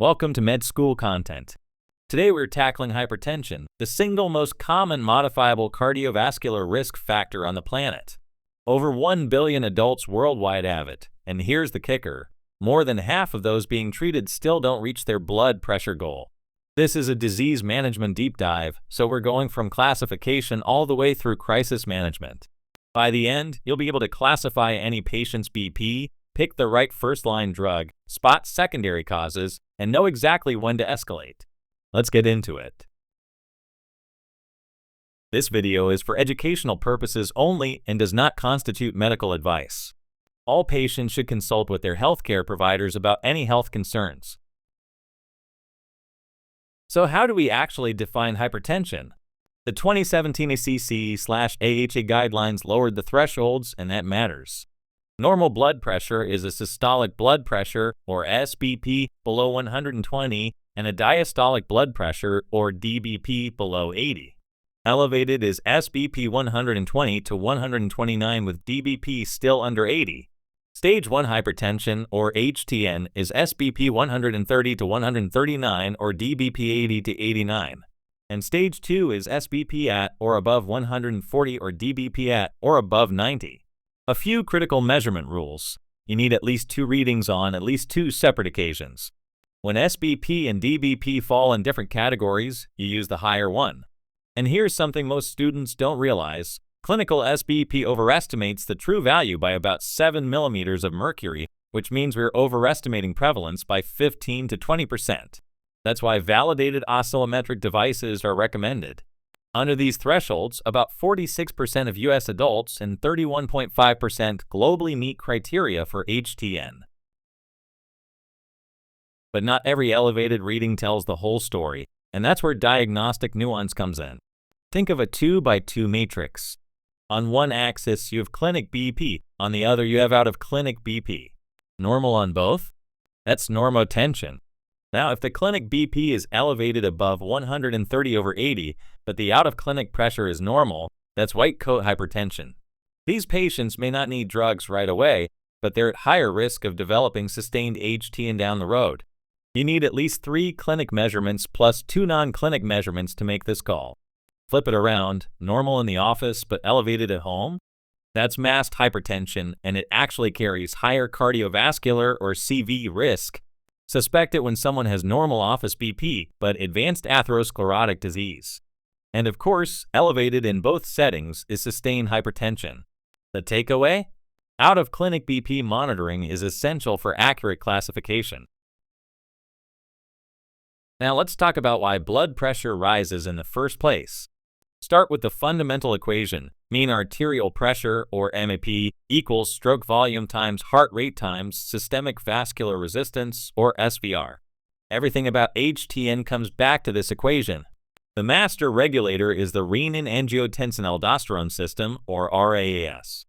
Welcome to Med School Content. Today we're tackling hypertension, the single most common modifiable cardiovascular risk factor on the planet. Over 1 billion adults worldwide have it, and here's the kicker. More than half of those being treated still don't reach their blood pressure goal. This is a disease management deep dive, so we're going from classification all the way through crisis management. By the end, you'll be able to classify any patient's BP, pick the right first-line drug, spot secondary causes, and know exactly when to escalate. Let's get into it. This video is for educational purposes only and does not constitute medical advice. All patients should consult with their healthcare providers about any health concerns. So how do we actually define hypertension? The 2017 ACC/AHA guidelines lowered the thresholds, and that matters. Normal blood pressure is a systolic blood pressure, or SBP, below 120, and a diastolic blood pressure, or DBP, below 80. Elevated is SBP 120 to 129 with DBP still under 80. Stage 1 hypertension, or HTN, is SBP 130 to 139 or DBP 80 to 89. And Stage 2 is SBP at or above 140 or DBP at or above 90. A few critical measurement rules. You need at least 2 readings on at least 2 separate occasions. When SBP and DBP fall in different categories, you use the higher one. And here's something most students don't realize. Clinical SBP overestimates the true value by about 7 millimeters of mercury, which means we're overestimating prevalence by 15 to 20%. That's why validated oscillometric devices are recommended. Under these thresholds, about 46% of U.S. adults and 31.5% globally meet criteria for HTN. But not every elevated reading tells the whole story, and that's where diagnostic nuance comes in. Think of a 2x2 matrix. On one axis, you have clinic BP, on the other you have out-of-clinic BP. Normal on both? That's normotension. Now, if the clinic BP is elevated above 130 over 80, but the out-of-clinic pressure is normal, that's white coat hypertension. These patients may not need drugs right away, but they're at higher risk of developing sustained HTN down the road. You need at least 3 clinic measurements plus 2 non-clinic measurements to make this call. Flip it around, normal in the office but elevated at home? That's masked hypertension, and it actually carries higher cardiovascular or CV risk. Suspect it when someone has normal office BP, but advanced atherosclerotic disease. And of course, elevated in both settings is sustained hypertension. The takeaway? Out-of-clinic BP monitoring is essential for accurate classification. Now let's talk about why blood pressure rises in the first place. Start with the fundamental equation. Mean arterial pressure, or MAP, equals stroke volume times heart rate times systemic vascular resistance, or SVR. Everything about HTN comes back to this equation. The master regulator is the renin-angiotensin-aldosterone system, or RAAS.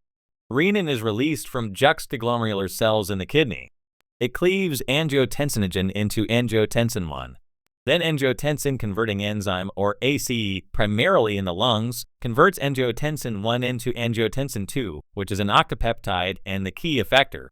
Renin is released from juxtaglomerular cells in the kidney. It cleaves angiotensinogen into angiotensin 1. Then angiotensin-converting enzyme, or ACE, primarily in the lungs, converts angiotensin 1 into angiotensin 2, which is an octapeptide and the key effector.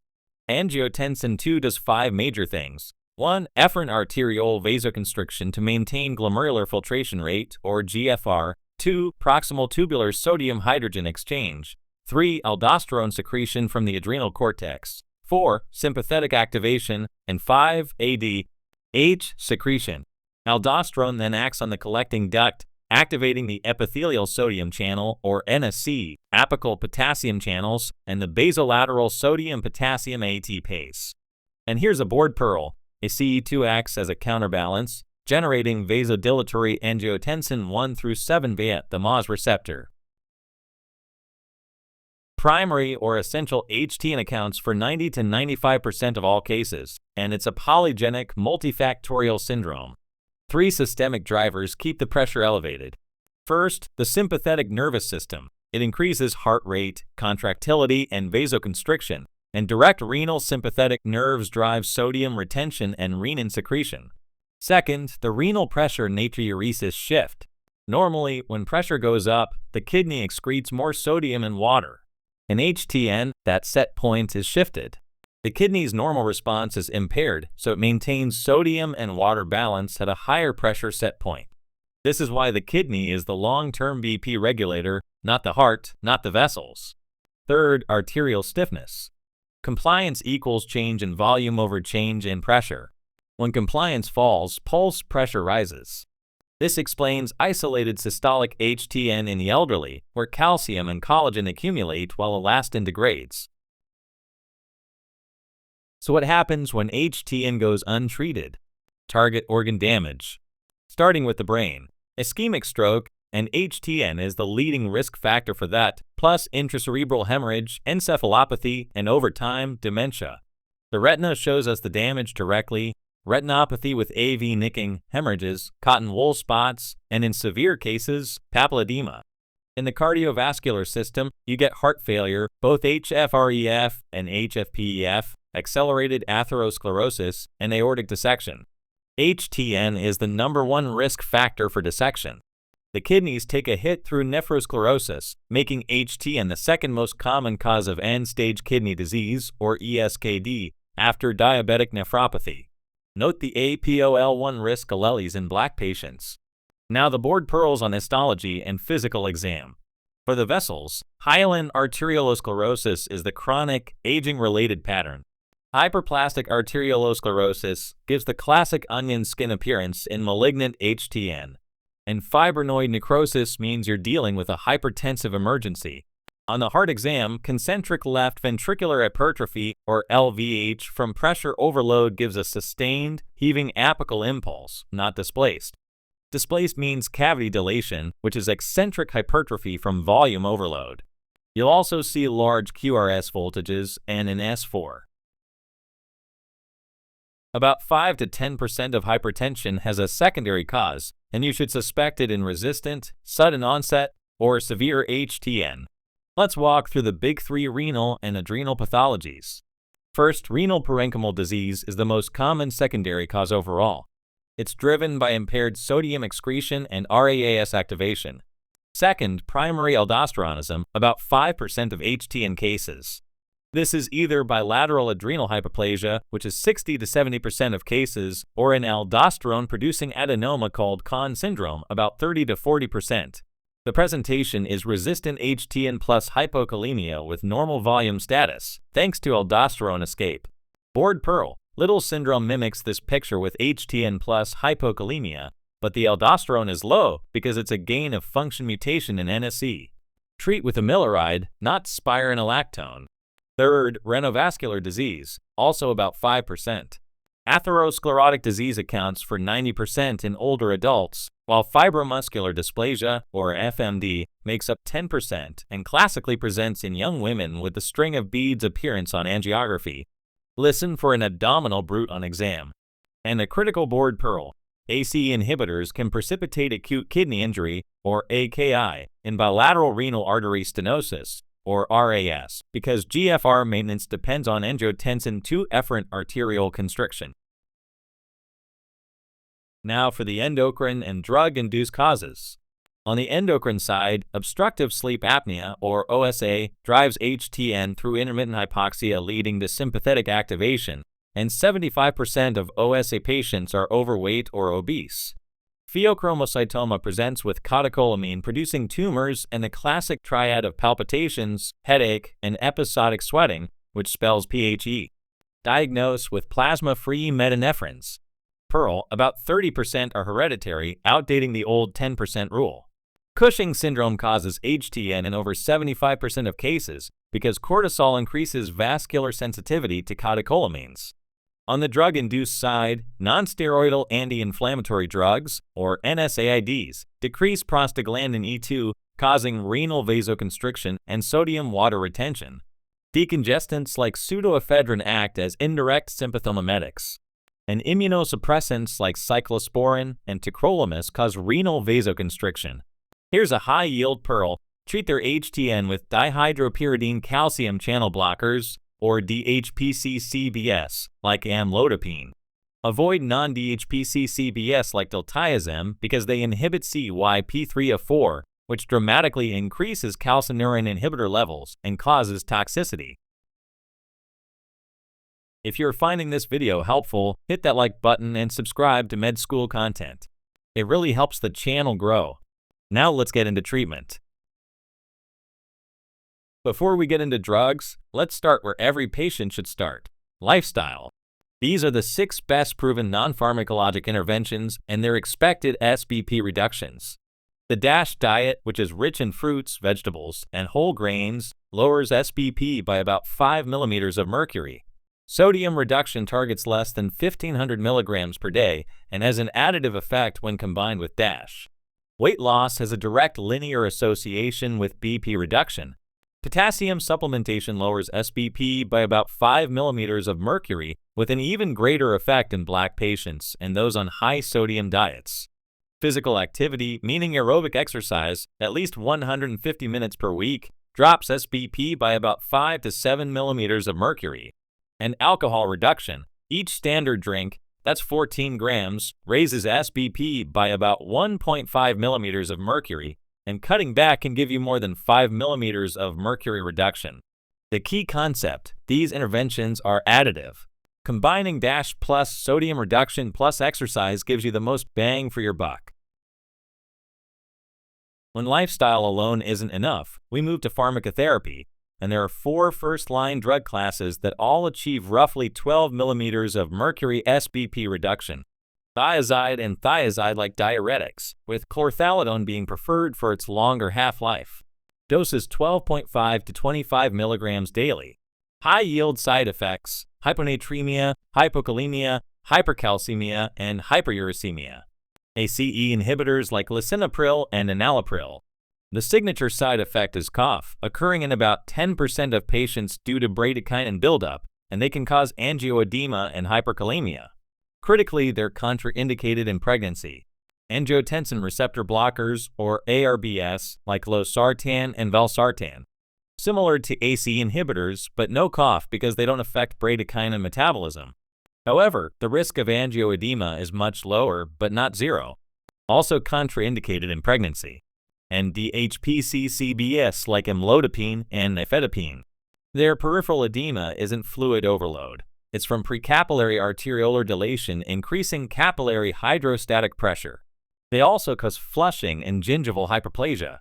Angiotensin 2 does 5 major things. 1. Efferent arteriole vasoconstriction to maintain glomerular filtration rate, or GFR. 2. Proximal tubular sodium-hydrogen exchange. 3. Aldosterone secretion from the adrenal cortex. 4. Sympathetic activation. And 5. ADH secretion. Aldosterone then acts on the collecting duct, activating the epithelial sodium channel, or NSC, apical potassium channels, and the basolateral sodium-potassium ATPase. And here's a board pearl. ACE2 acts as a counterbalance, generating vasodilatory angiotensin 1 through 7 via the MAS receptor. Primary or essential HTN accounts for 90 to 95% of all cases, and it's a polygenic multifactorial syndrome. 3 systemic drivers keep the pressure elevated. First, the sympathetic nervous system. It increases heart rate, contractility, and vasoconstriction, and direct renal sympathetic nerves drive sodium retention and renin secretion. Second, the renal pressure-natriuresis shift. Normally, when pressure goes up, the kidney excretes more sodium and water. In HTN, that set point is shifted. The kidney's normal response is impaired, so it maintains sodium and water balance at a higher pressure set point. This is why the kidney is the long-term BP regulator, not the heart, not the vessels. Third, arterial stiffness. Compliance equals change in volume over change in pressure. When compliance falls, pulse pressure rises. This explains isolated systolic HTN in the elderly, where calcium and collagen accumulate while elastin degrades. So what happens when HTN goes untreated? Target organ damage. Starting with the brain, ischemic stroke, and HTN is the leading risk factor for that, plus intracerebral hemorrhage, encephalopathy, and over time, dementia. The retina shows us the damage directly: retinopathy with AV nicking, hemorrhages, cotton wool spots, and in severe cases, papilledema. In the cardiovascular system, you get heart failure, both HFrEF and HFpEF, accelerated atherosclerosis, and aortic dissection. HTN is the #1 risk factor for dissection. The kidneys take a hit through nephrosclerosis, making HTN the second most common cause of end-stage kidney disease, or ESKD, after diabetic nephropathy. Note the APOL1 risk alleles in Black patients. Now the board pearls on histology and physical exam. For the vessels, hyaline arteriolosclerosis is the chronic, aging-related pattern. Hyperplastic arteriolosclerosis gives the classic onion skin appearance in malignant HTN. And fibrinoid necrosis means you're dealing with a hypertensive emergency. On the heart exam, concentric left ventricular hypertrophy, or LVH, from pressure overload gives a sustained, heaving apical impulse, not displaced. Displaced means cavity dilation, which is eccentric hypertrophy from volume overload. You'll also see large QRS voltages and an S4. About 5 to 10% of hypertension has a secondary cause, and you should suspect it in resistant, sudden onset, or severe HTN. Let's walk through the big three renal and adrenal pathologies. First, renal parenchymal disease is the most common secondary cause overall. It's driven by impaired sodium excretion and RAAS activation. Second, primary aldosteronism, about 5% of HTN cases. This is either bilateral adrenal hyperplasia, which is 60 to 70% of cases, or an aldosterone-producing adenoma called Conn syndrome, about 30 to 40%. The presentation is resistant HTN plus hypokalemia with normal volume status, thanks to aldosterone escape. Board pearl, Little syndrome mimics this picture with HTN plus hypokalemia, but the aldosterone is low because it's a gain of function mutation in NSE. Treat with amiloride, not spironolactone. Third, renovascular disease, also about 5%. Atherosclerotic disease accounts for 90% in older adults, while fibromuscular dysplasia, or FMD, makes up 10% and classically presents in young women with the string of beads appearance on angiography. Listen for an abdominal brute on exam. And a critical board pearl: ACE inhibitors can precipitate acute kidney injury, or AKI, in bilateral renal artery stenosis, or RAS, because GFR maintenance depends on angiotensin II efferent arterial constriction. Now for the endocrine and drug-induced causes. On the endocrine side, obstructive sleep apnea, or OSA, drives HTN through intermittent hypoxia leading to sympathetic activation, and 75% of OSA patients are overweight or obese. Pheochromocytoma presents with catecholamine-producing tumors and the classic triad of palpitations, headache, and episodic sweating, which spells PHE. Diagnose with plasma-free metanephrines. Pearl, about 30% are hereditary, outdating the old 10% rule. Cushing syndrome causes HTN in over 75% of cases because cortisol increases vascular sensitivity to catecholamines. On the drug-induced side, nonsteroidal anti-inflammatory drugs, or NSAIDs, decrease prostaglandin E2, causing renal vasoconstriction and sodium water retention. Decongestants like pseudoephedrine act as indirect sympathomimetics. And immunosuppressants like cyclosporin and tacrolimus cause renal vasoconstriction. Here's a high-yield pearl: treat their HTN with dihydropyridine calcium channel blockers, or DHPC-CBS, like amlodipine. Avoid non-DHPC-CBS like diltiazem because they inhibit CYP3A4, which dramatically increases calcineurin inhibitor levels and causes toxicity. If you're finding this video helpful, hit that like button and subscribe to med school content. It really helps the channel grow. Now let's get into treatment. Before we get into drugs, let's start where every patient should start: lifestyle. These are the 6 best proven non-pharmacologic interventions and their expected SBP reductions. The DASH diet, which is rich in fruits, vegetables, and whole grains, lowers SBP by about 5 millimeters of mercury. Sodium reduction targets less than 1,500 milligrams per day and has an additive effect when combined with DASH. Weight loss has a direct linear association with BP reduction. Potassium supplementation lowers SBP by about 5 millimeters of mercury, with an even greater effect in Black patients and those on high sodium diets. Physical activity, meaning aerobic exercise, at least 150 minutes per week, drops SBP by about 5 to 7 millimeters of mercury. And alcohol reduction, each standard drink, that's 14 grams, raises SBP by about 1.5 millimeters of mercury, and cutting back can give you more than 5 millimeters of mercury reduction. The key concept: these interventions are additive. Combining DASH plus sodium reduction plus exercise gives you the most bang for your buck. When lifestyle alone isn't enough, we move to pharmacotherapy, and there are 4 first-line drug classes that all achieve roughly 12 millimeters of mercury SBP reduction. Thiazide and thiazide-like diuretics, with chlorthalidone being preferred for its longer half-life. Doses 12.5 to 25 milligrams daily. High-yield side effects: hyponatremia, hypokalemia, hypercalcemia, and hyperuricemia. ACE inhibitors like lisinopril and enalapril. The signature side effect is cough, occurring in about 10% of patients due to bradykinin buildup, and they can cause angioedema and hyperkalemia. Critically, they're contraindicated in pregnancy. Angiotensin receptor blockers, or ARBs, like losartan and valsartan. Similar to ACE inhibitors, but no cough because they don't affect bradykinin metabolism. However, the risk of angioedema is much lower, but not zero. Also contraindicated in pregnancy. And DHPCCBs like amlodipine and nifedipine. Their peripheral edema isn't fluid overload. It's from precapillary arteriolar dilation increasing capillary hydrostatic pressure. They also cause flushing and gingival hyperplasia.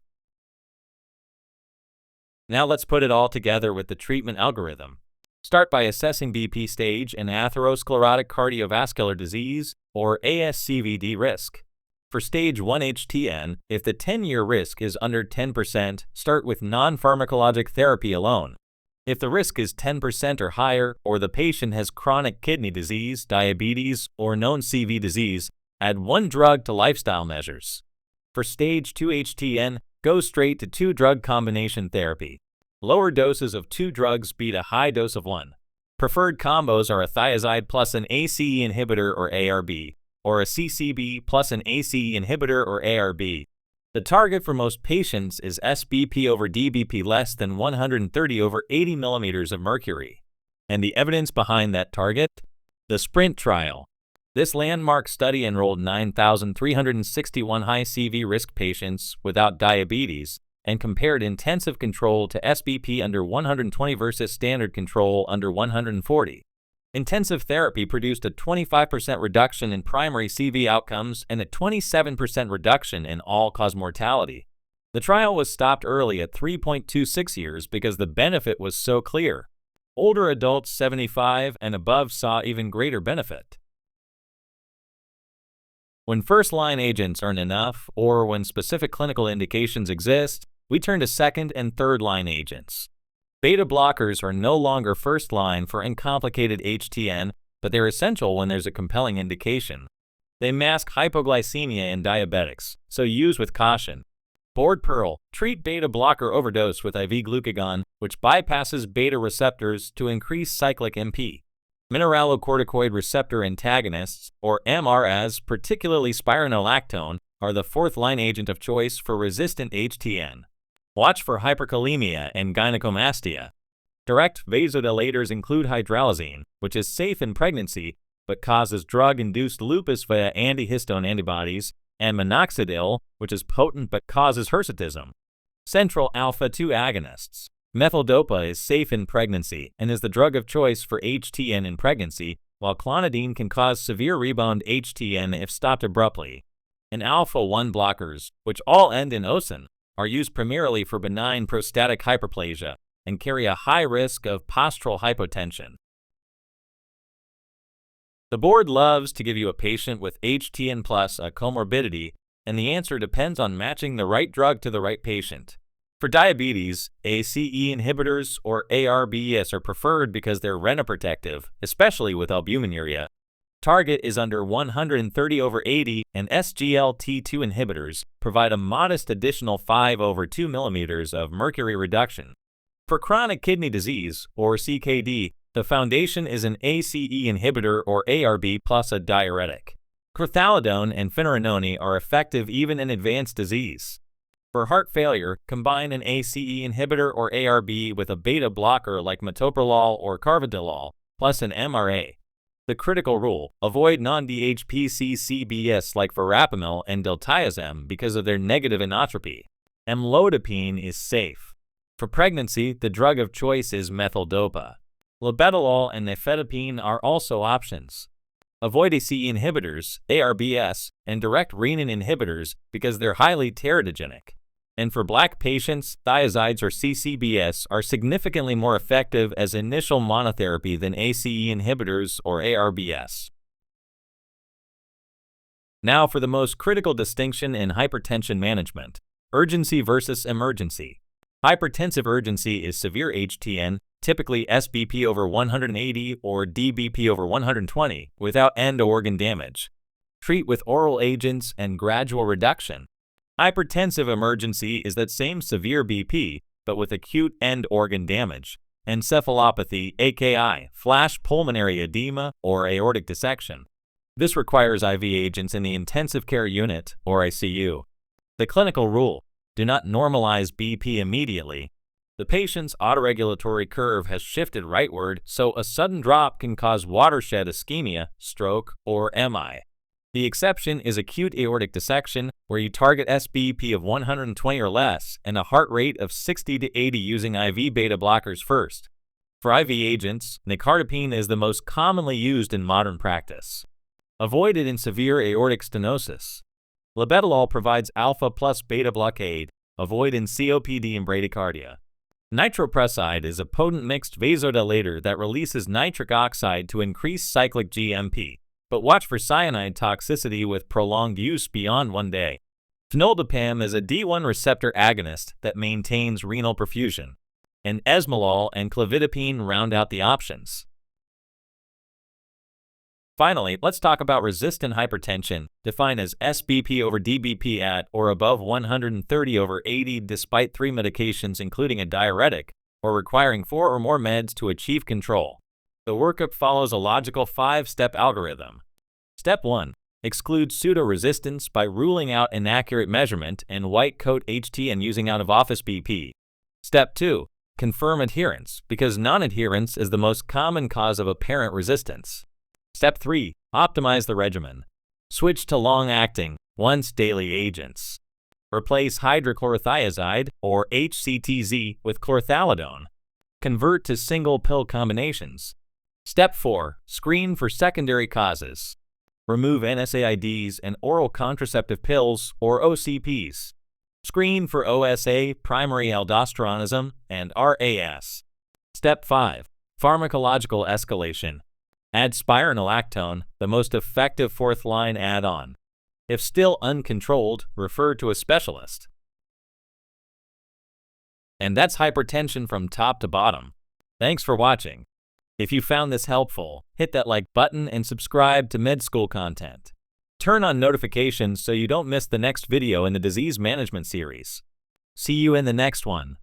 Now let's put it all together with the treatment algorithm. Start by assessing BP stage and atherosclerotic cardiovascular disease, or ASCVD risk. For stage 1 HTN, if the 10-year risk is under 10%, start with non-pharmacologic therapy alone. If the risk is 10% or higher, or the patient has chronic kidney disease, diabetes, or known CV disease, add 1 drug to lifestyle measures. For stage 2 HTN, go straight to 2-drug combination therapy. Lower doses of 2 drugs beat a high dose of 1. Preferred combos are a thiazide plus an ACE inhibitor or ARB, or a CCB plus an ACE inhibitor or ARB. The target for most patients is SBP over DBP less than 130 over 80 millimeters of mercury. And the evidence behind that target? The SPRINT trial. This landmark study enrolled 9,361 high CV risk patients without diabetes and compared intensive control to SBP under 120 versus standard control under 140. Intensive therapy produced a 25% reduction in primary CV outcomes and a 27% reduction in all-cause mortality. The trial was stopped early at 3.26 years because the benefit was so clear. Older adults 75 and above saw even greater benefit. When first-line agents aren't enough, or when specific clinical indications exist, we turn to second and third-line agents. Beta blockers are no longer first-line for uncomplicated HTN, but they're essential when there's a compelling indication. They mask hypoglycemia in diabetics, so use with caution. Board Pearl, treat beta blocker overdose with IV glucagon, which bypasses beta receptors to increase cyclic MP. Mineralocorticoid receptor antagonists, or MRAs, particularly spironolactone, are the fourth-line agent of choice for resistant HTN. Watch for hyperkalemia and gynecomastia. Direct vasodilators include hydralazine, which is safe in pregnancy but causes drug-induced lupus via antihistone antibodies, and minoxidil, which is potent but causes hirsutism. Central alpha-2 agonists. Methyldopa is safe in pregnancy and is the drug of choice for HTN in pregnancy, while clonidine can cause severe rebound HTN if stopped abruptly. And alpha-1 blockers, which all end in osin, are used primarily for benign prostatic hyperplasia and carry a high risk of postural hypotension. The board loves to give you a patient with HTN plus a comorbidity, and the answer depends on matching the right drug to the right patient. For diabetes, ACE inhibitors or ARBs are preferred because they're renoprotective, especially with albuminuria. Target is under 130/80, and SGLT2 inhibitors provide a modest additional 5/2 mm of mercury reduction. For chronic kidney disease, or CKD, the foundation is an ACE inhibitor or ARB plus a diuretic. Crethalidone and finerenone are effective even in advanced disease. For heart failure, combine an ACE inhibitor or ARB with a beta blocker like metoprolol or carvedilol, plus an MRA. The critical rule: avoid non-DHPC CBS like verapamil and diltiazem because of their negative inotropy. Amlodipine is safe. For pregnancy, the drug of choice is methyldopa. Labetalol and nifedipine are also options. Avoid ACE inhibitors, ARBs, and direct renin inhibitors because they're highly teratogenic. And for Black patients, thiazides or CCBS are significantly more effective as initial monotherapy than ACE inhibitors or ARBs. Now for the most critical distinction in hypertension management: urgency versus emergency. Hypertensive urgency is severe HTN, typically SBP over 180 or DBP over 120, without end-organ damage. Treat with oral agents and gradual reduction. Hypertensive emergency is that same severe BP, but with acute end-organ damage, encephalopathy, AKI, flash pulmonary edema, or aortic dissection. This requires IV agents in the intensive care unit, or ICU. The clinical rule: do not normalize BP immediately. The patient's autoregulatory curve has shifted rightward, so a sudden drop can cause watershed ischemia, stroke, or MI. The exception is acute aortic dissection, where you target SBP of 120 or less and a heart rate of 60 to 80 using IV beta blockers first. For IV agents, nicardipine is the most commonly used in modern practice. Avoid it in severe aortic stenosis. Labetalol provides alpha plus beta blockade. Avoid in COPD and bradycardia. Nitroprusside is a potent mixed vasodilator that releases nitric oxide to increase cyclic GMP, but watch for cyanide toxicity with prolonged use beyond 1 day. Phenoldiprem is a D1 receptor agonist that maintains renal perfusion, and esmolol and clofidipine round out the options. Finally, let's talk about resistant hypertension, defined as SBP over DBP at or above 130/80 despite 3 medications including a diuretic, or requiring 4 or more meds to achieve control. The workup follows a logical 5-step algorithm. Step 1. Exclude pseudo-resistance by ruling out inaccurate measurement and white coat HTN using out-of-office BP. Step 2. Confirm adherence, because non-adherence is the most common cause of apparent resistance. Step 3. Optimize the regimen. Switch to long-acting, once-daily agents. Replace hydrochlorothiazide, or HCTZ, with chlorthalidone. Convert to single-pill combinations. Step 4. Screen for secondary causes. Remove NSAIDs and oral contraceptive pills, or OCPs. Screen for OSA, primary aldosteronism, and RAAS. Step 5. Pharmacological escalation. Add spironolactone, the most effective fourth-line add-on. If still uncontrolled, refer to a specialist. And that's hypertension from top to bottom. Thanks for watching. If you found this helpful, hit that like button and subscribe to med school content. Turn on notifications so you don't miss the next video in the disease management series. See you in the next one.